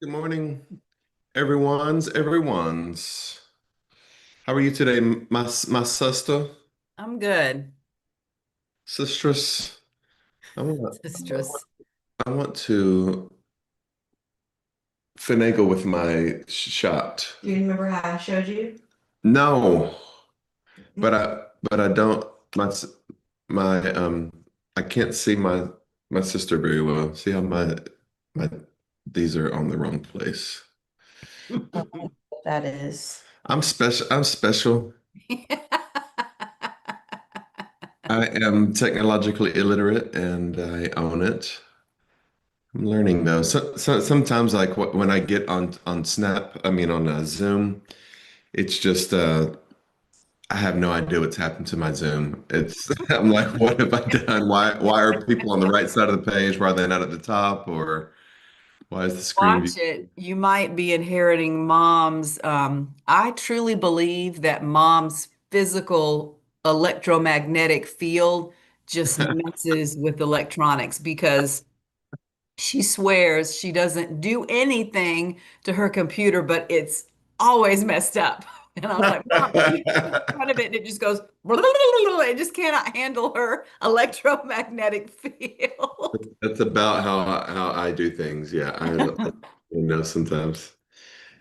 Good morning, everyone's. How are you today, my sister, I'm good. sistress? I want, Sistress. I want to finagle with my shot. Do you remember how I showed you? No, but I don't. My s- my I can't see my sister very well. See how my these are on the wrong place. That is. I'm special. I'm special. I am technologically illiterate, and I own it. I'm learning though. So sometimes, like when I get on Snap, I mean on Zoom, it's just I have no idea what's happened to my Zoom. It's I'm like, what have I done? Why are people on the right side of the page? Why are they not at the top? Or why is the screen view? Watch it. You might be inheriting mom's. I truly believe that mom's physical electromagnetic field just messes with electronics because she swears she doesn't do anything to her computer, but it's always messed up. And I was like, Mom, you sit in front of it and it just goes, it just cannot handle her electromagnetic field. That's about how I do things. Yeah, I don't even know sometimes.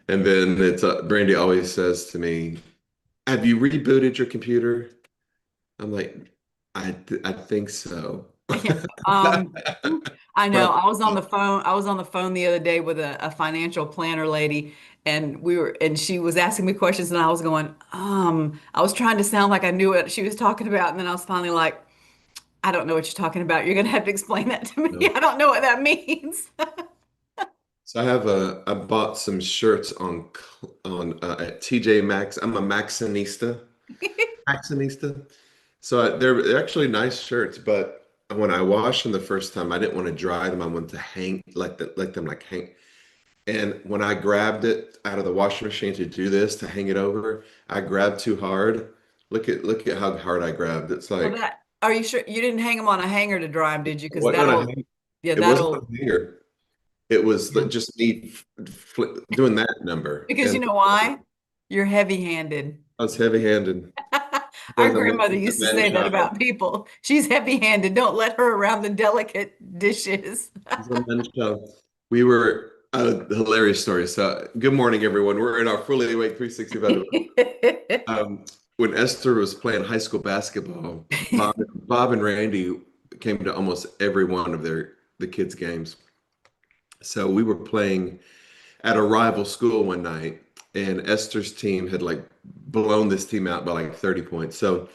And then it's Brandy always says to me, "Have you rebooted your computer?" I'm like, I think so. Yeah. Um, I know. Probably. I was on the phone the other day with a financial planner lady, and she was asking me questions, and I was going, I was trying to sound like I knew what she was talking about, and then I was finally like, I don't know what you're talking about. You're gonna have to explain that to me. No. I don't know what that means. So I bought some shirts on at TJ Maxx. I'm a Maxinista. So they're actually nice shirts, but when I washed them the first time, I didn't want to dry them. I wanted to hang let them like hang. And when I grabbed it out of the washing machine to do this to hang it over, I grabbed too hard. Look at how hard I grabbed. It's Well, like are you sure you didn't hang them on a hanger to dry them, did you? Because what on a that'll, hang. yeah, It wasn't on that'll, a hanger. It was yeah. just me doing that number, Because you and know why? You're heavy-handed. I was heavy-handed. Our Says I'm a grandmother used to man say that about child. people. She's heavy-handed. Don't let her around the delicate dishes. He's a man child. We were hilarious story. So, good morning, everyone. We're in our fully awake 365. Um, when Esther was playing high school basketball, Bob and Randy came to almost every one of the kids' games. So we were playing at a rival school one night, and Esther's team had like blown this team out by like 30 points. So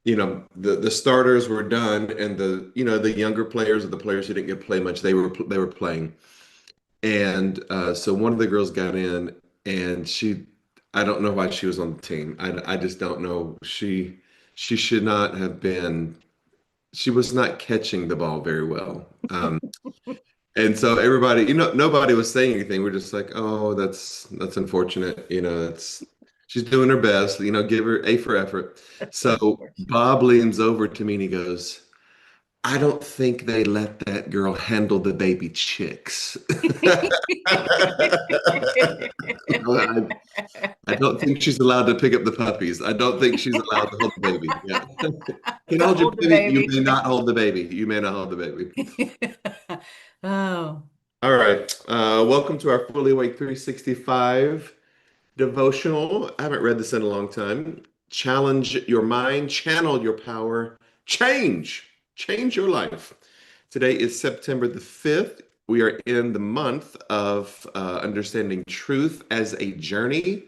the starters were done, and the younger players or the players who didn't get to play much, they were playing. And so one of the girls got in, and I don't know why she was on the team. I just don't know. She should not have been. She was not catching the ball very well. And so everybody, nobody was saying anything. We're just like, oh, that's unfortunate. It's she's doing her best. Give her A for effort. That's So unfortunate. Bob leans over to me and he goes, I don't think they let that girl handle the baby chicks. I, I don't think she's allowed to pick up the puppies. I don't think she's allowed to hold the baby. Yeah. Can To hold your hold the baby. You baby. may not hold the baby. You may not hold the baby. Oh, All right. Welcome to our Fully Awake 365 devotional. I haven't read this in a long time. Challenge your mind, channel your power, change your life. Today is September the 5th. We are in the month of understanding truth as a journey,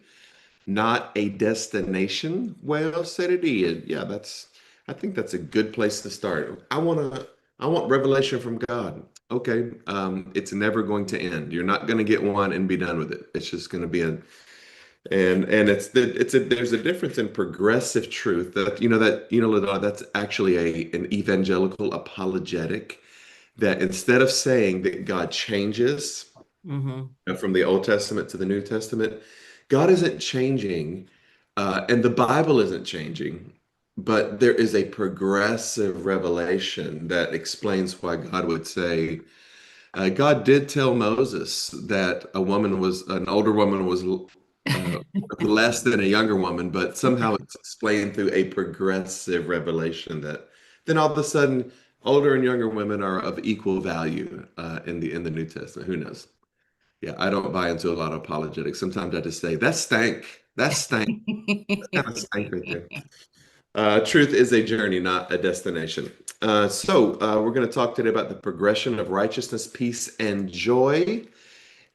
not a destination. Well said it is. Yeah, I think that's a good place to start. I want revelation from God. Okay, it's never going to end. You're not going to get one and be done with it. It's just going to be and there's a difference in progressive truth LaDonna, that's actually an evangelical apologetic that instead of saying that God changes hmm. from the Old Testament to the New Testament, God isn't changing, and the Bible isn't changing, but there is a progressive revelation that explains why God would say, God did tell Moses that an older woman was less than a younger woman, but somehow it's explained through a progressive revelation that then all of a sudden older and younger women are of equal value in the New Testament. Who knows? Yeah, I don't buy into a lot of apologetics. Sometimes I just say, that's stank. That's stank. That's kind of stank right there. Truth is a journey, not a destination. We're going to talk today about the progression of righteousness, peace, and joy.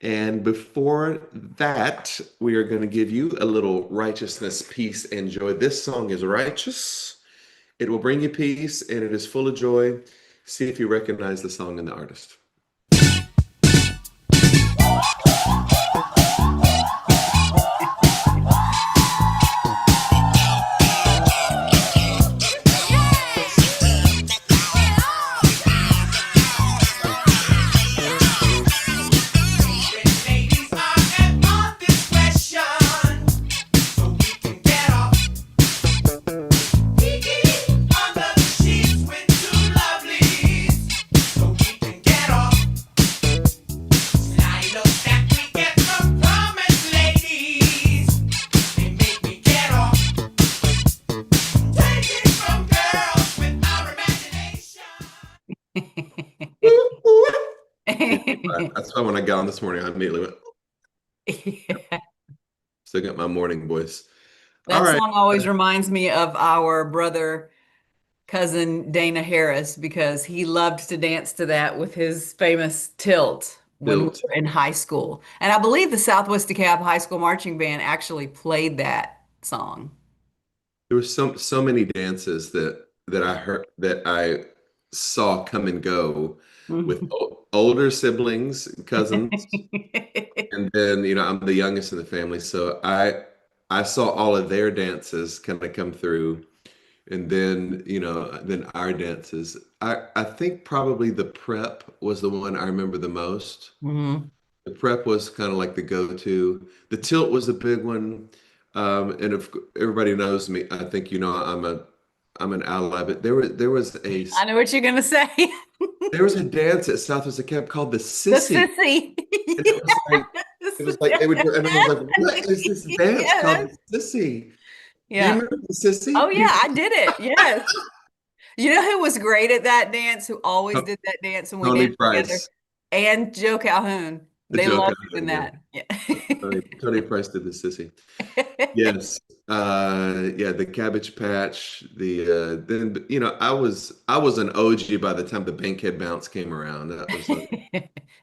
And before that, we are going to give you a little righteousness, peace, and joy. This song is righteous. It will bring you peace, and it is full of joy. See if you recognize the song and the artist. That's why when I got on this morning, I immediately went, Yeah. still got my morning voice. All That right. song always reminds me of our brother cousin Dana Harris because he loved to dance to that with his famous tilt when we Built. were in high school. And I believe the Southwest DeKalb High School Marching Band actually played that song. There were so many dances that I heard that I saw come and go with older siblings, cousins, and then I'm the youngest in the family, so I saw all of their dances kind of come through, and then our dances. I think probably the prep was the one I remember the most. Mhm. The prep was kind of like the go-to. The tilt was a big one. And if everybody knows me, I think I'm an ally. But I know what you're gonna say. there was a dance at Southwest Camp called the The Sissy, sissy. and it was like they would do, and I was like, what is this dance called Yes. the Sissy? Do you Yeah. remember the Sissy? Oh yeah, I did it. Yes. You know who was great at that dance, who always did that dance when we Tony danced together? Price, And Joe Calhoun. the They joke loved out doing there. that. Yeah. Tony Price did the Sissy. Yes. Yeah, the Cabbage Patch, then I was an OG by the time the Bankhead Bounce came around.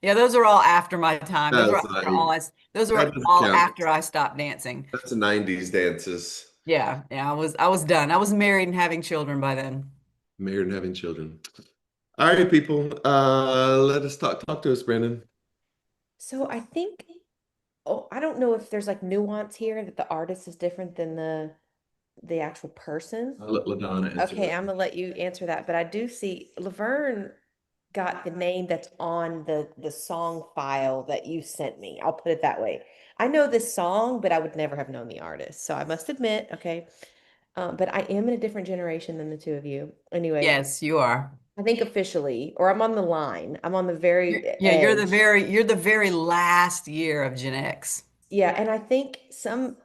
Yeah, those are all after my time. That was like Those that were doesn't all count. after I stopped dancing. That's 90s dances. Yeah, yeah, I was done. I was married and having children by then. Married and having children. All right, people. Let us talk to us, Brandon. So I think, oh, I don't know if there's like nuance here that the artist is different than the actual person. I'll let LaDonna answer Okay, that. I'm gonna let you answer that, but I do see Laverne got the name that's on the song file that you sent me. I'll put it that way. I know this song, but I would never have known the artist. So I must admit, okay, but I am in a different generation than the two of you. Anyway, Yes, you are. I think officially, or I'm on the line. I'm on the very Yeah, edge. you're the very last year of Gen X. Yeah, and I think some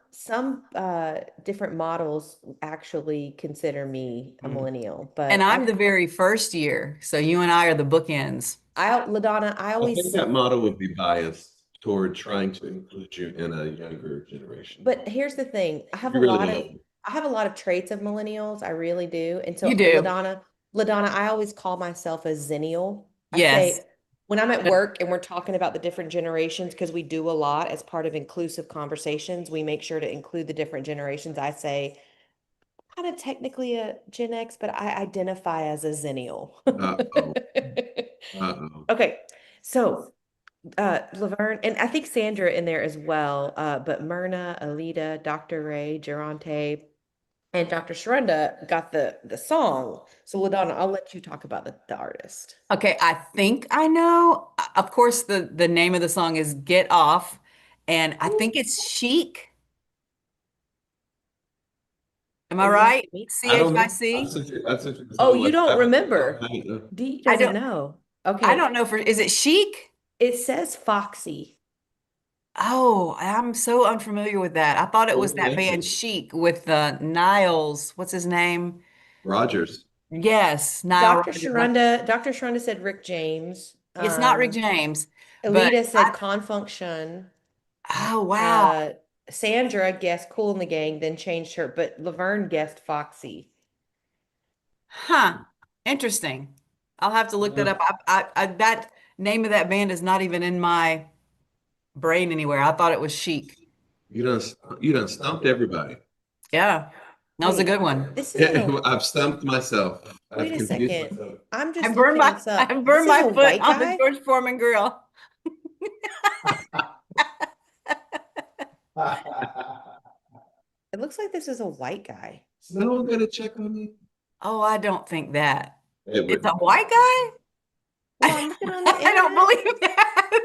different models actually consider me a Mhm. millennial, And but I'm the very first year. So you and I are the bookends. LaDonna, I I think always, that model would be biased toward trying to include you in a younger generation. but here's the thing. You really don't. I have a lot of traits of millennials. I really do. And You so do. LaDonna, I always call myself a zennial. I Yes. say when I'm at work and we're talking about the different generations, because we do a lot as part of inclusive conversations, we make sure to include the different generations. I say kind of technically a Gen X, but I identify as a zennial. Uh-oh. Uh-oh. Okay. So Laverne, and I think Sandra in there as well, but Myrna, Alita, Dr. Ray, Geronte, and Dr. Sharunda got the song. So LaDonna, I'll let you talk about the artist. Okay, I think I know. Of course, the name of the song is Get Off, and I think it's Chic. Am I Are you right? asking me? I don't know. CHIC? I sent you the Oh, song you list. don't I remember. don't know. D I doesn't don't know. I Okay. don't know is it Chic? It says Foxy. Oh, I'm so unfamiliar with that. I thought it was that band Okay. Chic with Niles. What's his name? Rogers. Yes, Nile Rodgers. Dr. Sharonda said Rick James. It's not Rick James, but Alita said Confunction. oh wow. Uh, Sandra guessed Cool in the Gang, then changed her, but Laverne guessed Foxy. Huh. Interesting. I'll have to look that up. That name of that band is not even in my brain anywhere. I thought it was Chic. You done you done stumped everybody. Yeah. That was a Wait, good one. this isn't a, I've stumped myself. wait I've a confused second. myself. I'm I just burned looking my this I up. This burned is my a foot white on the guy? George Foreman grill. It looks like this is a white guy. Is no one gonna check on me? Oh, I don't think that. It It's would. a white guy? Well, I'm looking on the I don't internet. believe that.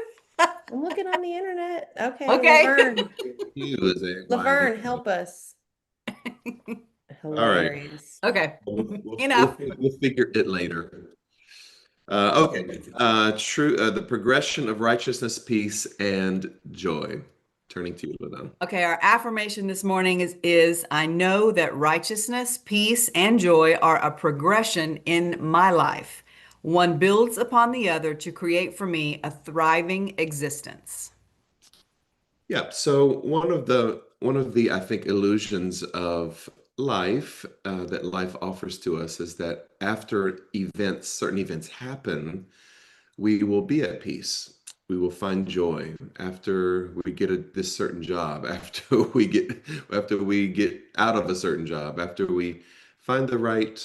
I'm looking on the internet. Okay, Okay. Laverne. He was a white. Laverne, help us. All right. Hilarious. Okay. We'll, Enough. we'll figure it later. Okay. True. The progression of righteousness, peace, and joy. Turning to you, LaDonna. Okay, our affirmation this morning is I know that righteousness, peace, and joy are a progression in my life. One builds upon the other to create for me a thriving existence. Yeah. So one of the I think illusions of life that life offers to us is that after certain events happen, we will be at peace. We will find joy after we get this certain job, after we get out of a certain job, after we find the right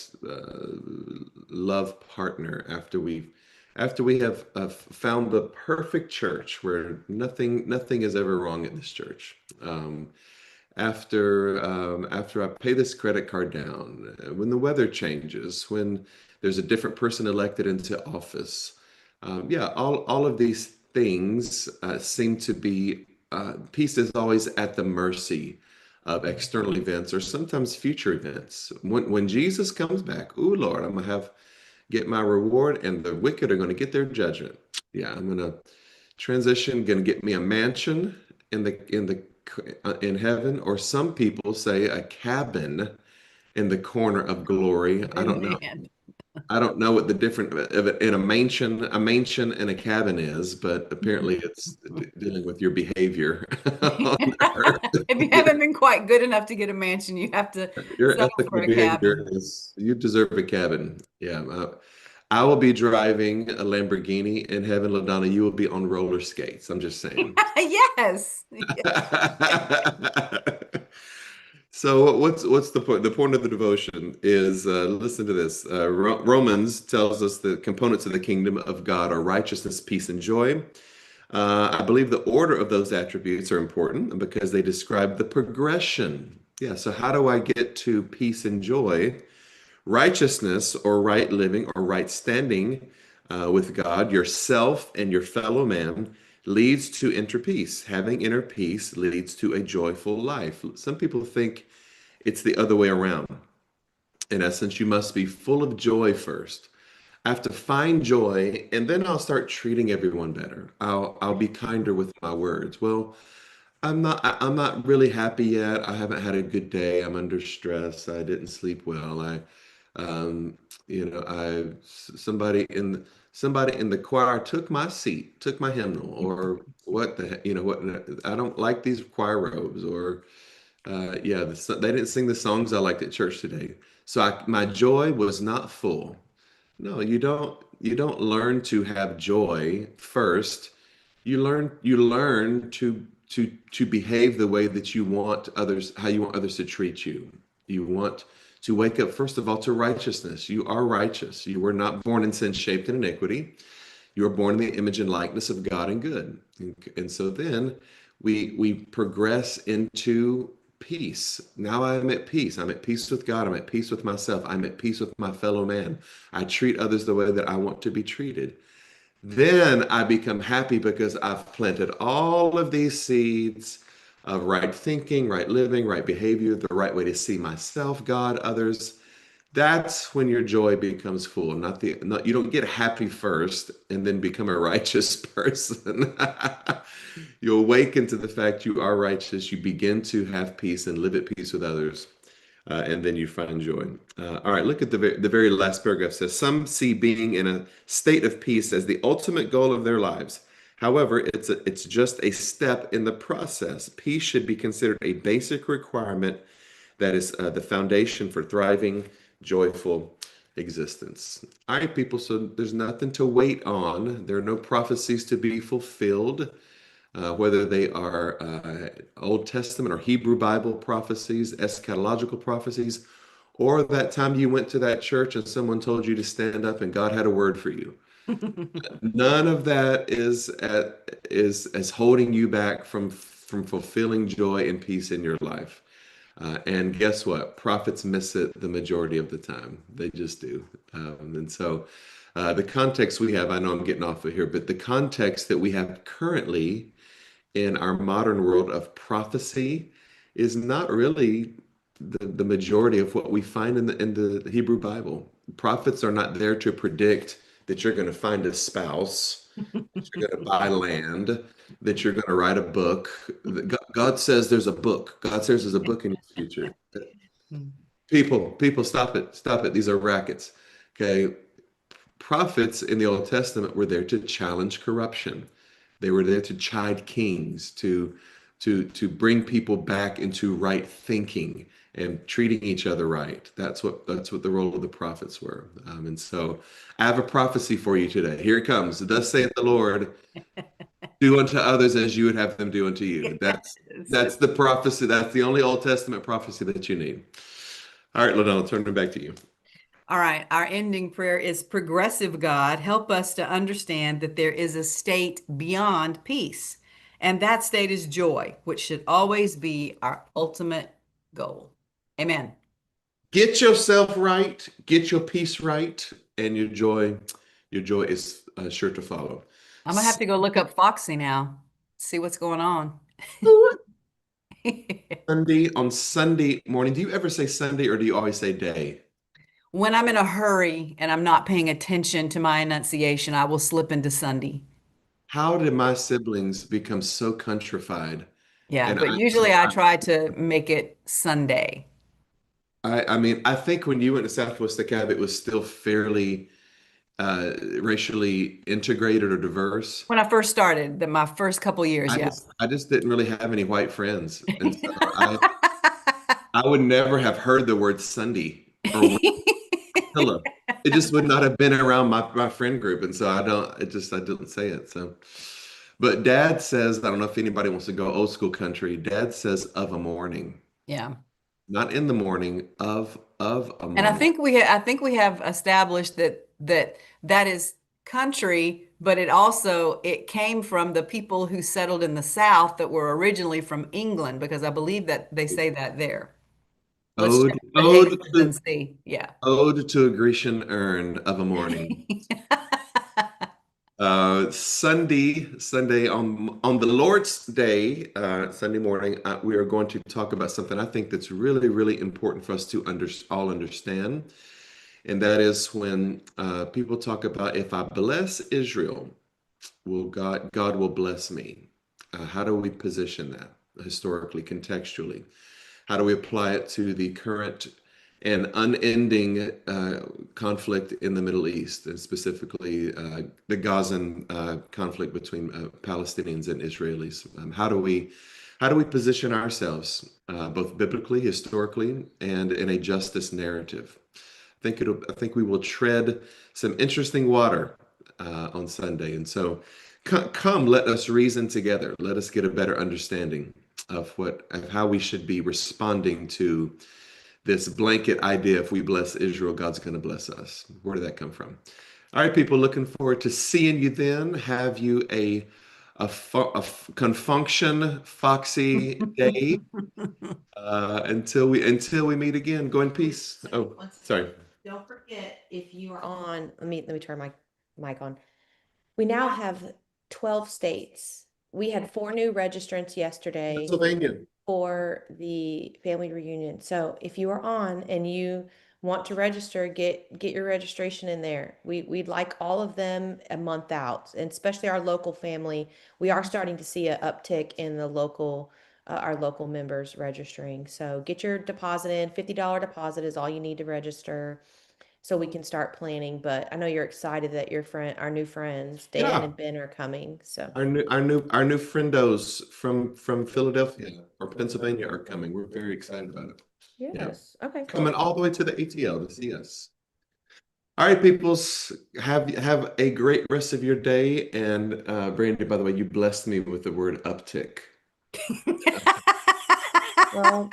love partner, after we have found the perfect church where nothing is ever wrong at this church. After I pay this credit card down, when the weather changes, when there's a different person elected into office, yeah, all of these things seem to be peace is always at the mercy of external events or sometimes future events. When Jesus comes back, ooh Lord, I'm gonna have get my reward, and the wicked are gonna get their judgment. Yeah, I'm gonna transition, gonna get me a mansion in heaven, or some people say a cabin in the corner of glory. I don't know. Amen. I don't know what the difference of it in a mansion and a cabin is, but apparently it's dealing with your behavior on earth. If you haven't been quite good enough to get a mansion, you have to Your settle for ethical a behavior cabin. is you deserve a cabin. Yeah. I will be driving a Lamborghini in heaven, LaDonna. You will be on roller skates. I'm just saying. Yes. So what's the point? The point of the devotion is listen to this. Romans tells us the components of the kingdom of God are righteousness, peace, and joy. I believe the order of those attributes are important because they describe the progression. Yeah. So how do I get to peace and joy? Righteousness or right living or right standing with God, yourself, and your fellow man leads to inner peace. Having inner peace leads to a joyful life. Some people think it's the other way around. In essence, you must be full of joy first. I have to find joy, and then I'll start treating everyone better. I'll be kinder with my words. Well, I'm not really happy yet. I haven't had a good day. I'm under stress. I didn't sleep well. Um, you know, somebody in the choir took my seat, took my hymnal, or what what, I don't like these choir robes, or yeah, they didn't sing the songs I liked at church today. So my joy was not full. No, you don't learn to have joy first. You learn to behave the way that you want others, how you want others to treat you. You want to wake up first of all to righteousness. You are righteous. You were not born in sin, shaped in iniquity. You are born in the image and likeness of God and good. And so then we progress into peace. Now I'm at peace. I'm at peace with God. I'm at peace with myself. I'm at peace with my fellow man. I treat others the way that I want to be treated. Then I become happy because I've planted all of these seeds of right thinking, right living, right behavior, the right way to see myself, God, others. That's when your joy becomes full. Not you don't get happy first and then become a righteous person. You awaken to the fact you are righteous. You begin to have peace and live at peace with others, and then you find joy. All right, look at the very last paragraph. Says some see being in a state of peace as the ultimate goal of their lives. However, it's just a step in the process. Peace should be considered a basic requirement that is the foundation for thriving, joyful existence. All right, people, so there's nothing to wait on. There are no prophecies to be fulfilled, whether they are Old Testament or Hebrew Bible prophecies, eschatological prophecies, or that time you went to that church and someone told you to stand up and God had a word for you. None of that is holding you back from fulfilling joy and peace in your life. And guess what? Prophets miss it the majority of the time. They just do. And so the context we have, I know I'm getting off of here, but the context that we have currently in our modern world of prophecy is not really the majority of what we find in the Hebrew Bible. Prophets are not there to predict that you're going to find a spouse, that you're going to buy land, that you're going to write a book. God says there's a book. God says there's a book in your future. People, stop it. Stop it. These are rackets. Okay. Prophets in the Old Testament were there to challenge corruption. They were there to chide kings, to bring people back into right thinking and treating each other right. That's what the role of the prophets were. And so I have a prophecy for you today. Here it comes. Thus saith the Lord, do unto others as you would have them do unto you. That's the prophecy. That's the only Old Testament prophecy that you need. All right, LaDonna, turn it back to you. All right, our ending prayer is progressive God, help us to understand that there is a state beyond peace, and that state is joy, which should always be our ultimate goal. Amen. Get yourself right, get your peace right, and your joy is sure to follow. I'm gonna have to go look up Foxy now, see what's going on. On Sunday morning, do you ever say Sunday or do you always say day? When I'm in a hurry and I'm not paying attention to my enunciation, I will slip into Sunday. How did my siblings become so countrified? Yeah, And but usually I try to make it Sunday. I mean, I think when you went to Southwest DeKalb, it was still fairly racially integrated or diverse. When I first started, my first couple years, yeah. I just didn't really have any white friends, and so I would never have heard the word Sunday or pillow. It just would not have been around my friend group, and so I didn't say it. So, but Dad says, I don't know if anybody wants to go old school country. Dad says of a morning, Yeah. not in the morning, of a And morning. I think we have established that is country, but it came from the people who settled in the South that were originally from England, because I believe that they say that there. Let's check the Ode Hastings to and see. Yeah. ode to a Grecian urn of a morning. Sunday on the Lord's Day, Sunday morning, we are going to talk about something I think that's really, really important for us to all understand, and that is when people talk about if I bless Israel, will God will bless me. How do we position that historically, contextually? How do we apply it to the current and unending conflict in the Middle East, and specifically the Gazan conflict between Palestinians and Israelis? How do we position ourselves both biblically, historically, and in a justice narrative? I think we will tread some interesting water on Sunday, and so come, let us reason together. Let us get a better understanding of how we should be responding to this blanket idea: if we bless Israel, God's going to bless us. Where did that come from? All right, people, looking forward to seeing you then. Have you a confunction foxy day until we meet again. Go in peace. Oh, sorry. Don't forget, if you are on, let me turn my mic on. We now have 12 states. We had 4 new registrants yesterday Pennsylvania. for the family reunion. So if you are on and you want to register, get your registration in there. We'd like all of them a month out, and especially our local family. We are starting to see an uptick in the local our local members registering. So get your deposit in. $50 deposit is all you need to register, so we can start planning. But I know you're excited that our new friends, Dan Yeah. and Ben, are coming. So Our new friendos from Philadelphia or Pennsylvania are coming. We're very excited about it. yes, okay. Coming all the way to the ATL to see us. All right, peoples, have a great rest of your day. And Brandy, by the way, you blessed me with the word uptick. Well,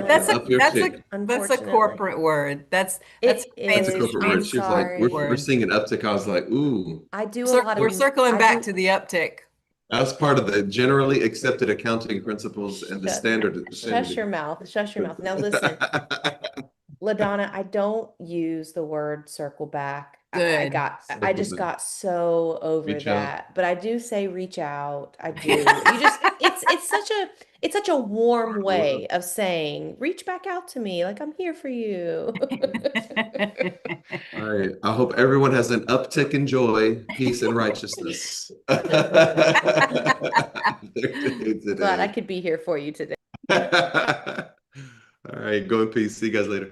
That's Up your tick. a unfortunately, corporate word. That's it a fancy That's a is. corporate I'm word. She was like, we're sorry. seeing an uptick. I was like, ooh. I do a lot We're of circling I back do to the uptick. That's part of the generally accepted accounting principles and the Shut- standard of the Shush your mouth. Shush your mouth. Now listen, LaDonna, I don't use the word circle back. Good. I just got so over Reach out. that. But I do say reach out. I do. You just it's such a warm way of saying reach back out to me. Like I'm here for you. All right. I hope everyone has an uptick in joy, peace, and righteousness. Glad I could be here for you today. All right. Go in peace. See you guys later.